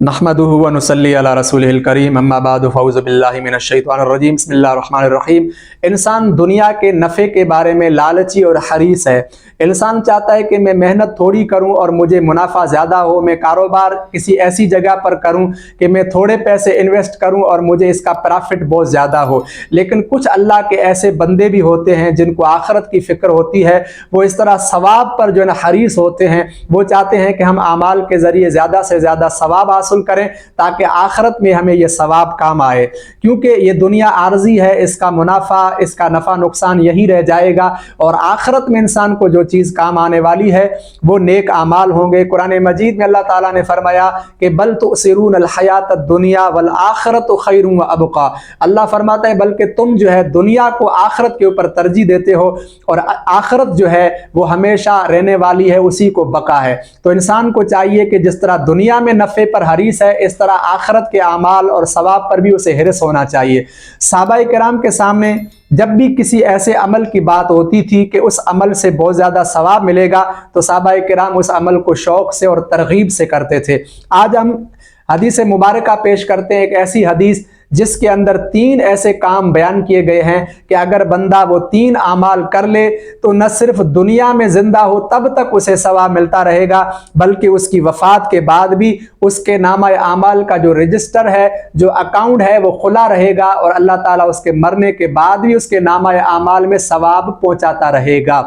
नहमदुहु व नुसल्ली अला रसूलिहिल करीम अम्मा बाद फ़ऊज़ु बिल्लाहि मिनश शैतानिर रजीम बिस्मिल्लाहिर रहमानिर रहीम। इंसान दुनिया के नफ़े के बारे में लालची और हरीस है। इंसान चाहता है कि मैं मेहनत थोड़ी करूं और मुझे मुनाफा ज़्यादा हो, मैं कारोबार किसी ऐसी जगह पर करूं कि मैं थोड़े पैसे इन्वेस्ट करूं और मुझे इसका प्रॉफिट बहुत ज़्यादा हो। लेकिन कुछ अल्लाह के ऐसे बंदे भी होते हैं जिनको आखिरत की फ़िक्र होती है, वो इस तरह सवाब पर जो है ना हरीस होते हैं। वो चाहते हैं कि हम आमाल के ज़रिए ज़्यादा से ज़्यादा सवाब हासिल करें ताकि आखिरत में हमें ये सवाब काम आए, क्योंकि ये दुनिया आर्जी है, इसका मुनाफा इसका नफ़ा नुकसान यही रह जाएगा और आखिरत में इंसान को जो चीज़ काम आने वाली है वो नेक आमाल होंगे। कुरान मजीद में अल्लाह ताला ने फरमाया कि बल तुसिरून हयात दुनिया वल आखिरत खैरुम व अबका। अल्लाह फरमाता है बल्कि तुम जो है दुनिया को आखिरत के ऊपर तरजीह देते हो और आखिरत जो है वो हमेशा रहने वाली है, उसी को बका है। तो इंसान को चाहिए कि जिस तरह दुनिया में नफ़े पर हरीस है, इस तरह आखिरत के आमाल और सवाब पर भी उसे हिरस होना चाहिए। सहाबाए किराम के सामने जब भी किसी ऐसे अमल की बात होती थी कि उस अमल से बहुत ज़्यादा सवाब मिलेगा तो सहाबाए किराम उस अमल को शौक़ से और तरगीब से करते थे। आज हम हदीस मुबारका पेश करते हैं, एक ऐसी हदीस जिसके अंदर 3 ऐसे काम बयान किए गए हैं कि अगर बंदा वो 3 आमाल कर ले तो न सिर्फ दुनिया में जिंदा हो तब तक उसे सवाब मिलता रहेगा, बल्कि उसकी वफात के बाद भी उसके नामा आमाल का जो रजिस्टर है, जो अकाउंट है, वो खुला रहेगा और अल्लाह ताला उसके मरने के बाद भी उसके नामा आमाल में सवाब पहुंचाता रहेगा।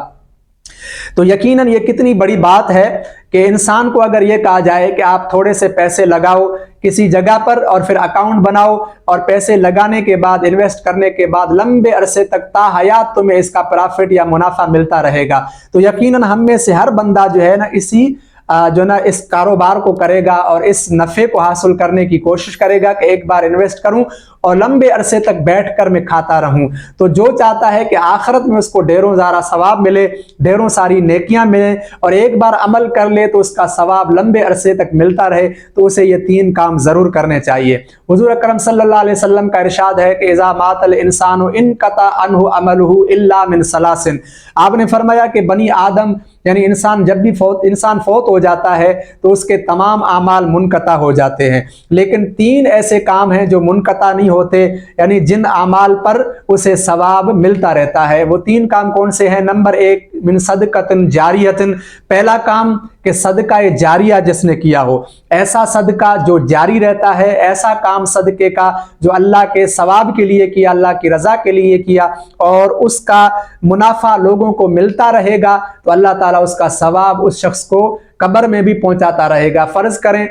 तो यकीनन ये कितनी बड़ी बात है कि इंसान को अगर ये कहा जाए कि आप थोड़े से पैसे लगाओ किसी जगह पर और फिर अकाउंट बनाओ और पैसे लगाने के बाद इन्वेस्ट करने के बाद लंबे अरसे तक ताहयात तुम्हें इसका प्रॉफिट या मुनाफा मिलता रहेगा, तो यकीनन हम में से हर बंदा जो है ना इस कारोबार को करेगा और इस नफ़े को हासिल करने की कोशिश करेगा कि एक बार इन्वेस्ट करूं और लंबे अरसे तक बैठकर मैं खाता रहूं। तो जो चाहता है कि आखिरत में उसको ढेरों सारा सवाब मिले, ढेरों सारी नेकियां मिले और एक बार अमल कर ले तो उसका सवाब लंबे अरसे तक मिलता रहे, तो उसे ये 3 काम ज़रूर करने चाहिए। हुज़ूर अकरम सल्लल्लाहु अलैहि वसल्लम का इरशाद है कि इज़ा मातल इंसानु इनक़ता अन्हु अमलुहु इल्ला मिन सलासिन। आपने फरमाया कि बनी आदम यानी इंसान जब भी इंसान फौत हो जाता है तो उसके तमाम आमाल मुनक़ता हो जाते हैं, लेकिन 3 ऐसे काम हैं जो मुनक़ता नहीं होते, यानी जिन आमाल पर उसे सवाब मिलता रहता है। वो 3 काम कौन से हैं? नंबर 1 मिन सदक़तिन जारियतिन। पहला काम कि सदका जारिया जिसने किया हो, ऐसा सदका जो जारी रहता है, ऐसा काम सदके का जो अल्लाह के सवाब के लिए किया, अल्लाह की रज़ा के लिए किया और उसका मुनाफा लोगों को मिलता रहेगा, तो अल्लाह ताला उसका सवाब उस शख्स को कब्र में भी पहुंचाता रहेगा। फर्ज करें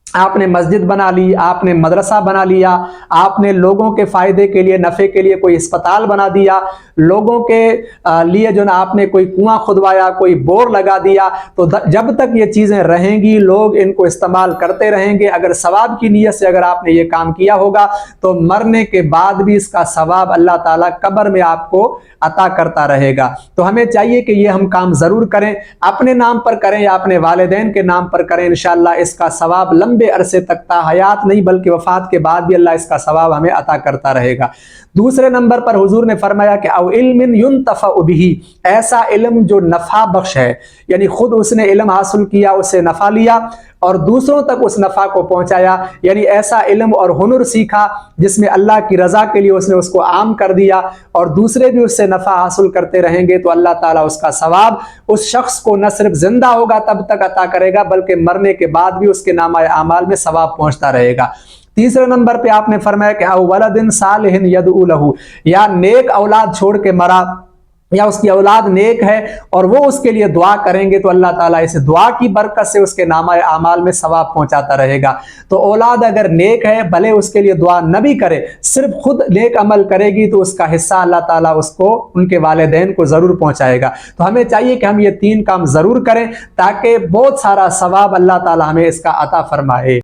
आपने मस्जिद बना ली, आपने मदरसा बना लिया, आपने लोगों के फ़ायदे के लिए नफ़े के लिए कोई अस्पताल बना दिया, लोगों के लिए जो ना आपने कोई कुआं खुदवाया, कोई बोर लगा दिया, तो जब तक ये चीज़ें रहेंगी लोग इनको इस्तेमाल करते रहेंगे। अगर सवाब की नीयत से अगर आपने ये काम किया होगा तो मरने के बाद भी इसका सवाब अल्लाह ताला कब्र में आपको अता करता रहेगा। तो हमें चाहिए कि ये हम काम ज़रूर करें, अपने नाम पर करें या अपने वालिदैन के नाम पर करें। इंशाअल्लाह इसका सवाब लंबे अरसे तक हयात नहीं बल्कि वफात के बाद भी अल्लाह इसका सवाब हमें अता करता रहेगा। दूसरे नंबर पर हुजूर ने फरमाया कि औ इल्मिन युनतफ़अ बिही, ऐसा इल्म जो नफ़ा बख्श है, यानी खुद उसने इल्म हासिल किया, उससे नफ़ा लिया और दूसरों तक उस नफ़ा को पहुंचाया, यानी ऐसा इल्म और हुनर सीखा जिसमें अल्लाह की रज़ा के लिए उसने उसको आम कर दिया और दूसरे भी उससे नफ़ा हासिल करते रहेंगे, तो अल्लाह ताला उसका सवाब उस शख्स को न सिर्फ जिंदा होगा तब तक अता करेगा बल्कि मरने के बाद भी उसके नामा आमाल में सवाब पहुंचता रहेगा। तीसरे नंबर पे आपने फरमाया कि औ वलदिन सालिहिन यदउ लहू, या नेक औलाद छोड़ के मरा या उसकी औलाद नेक है और वो उसके लिए दुआ करेंगे, तो अल्लाह ताला इस दुआ की बरकत से उसके नामा आमाल में सवाब पहुंचाता रहेगा। तो औलाद अगर नेक है, भले उसके लिए दुआ न भी करे, सिर्फ खुद नेक अमल करेगी तो उसका हिस्सा अल्लाह ताला उसको उनके वालिदैन को ज़रूर पहुंचाएगा। तो हमें चाहिए कि हम ये 3 काम ज़रूर करें ताकि बहुत सारा सवाब अल्लाह ताला हमें इसका अता फरमाए।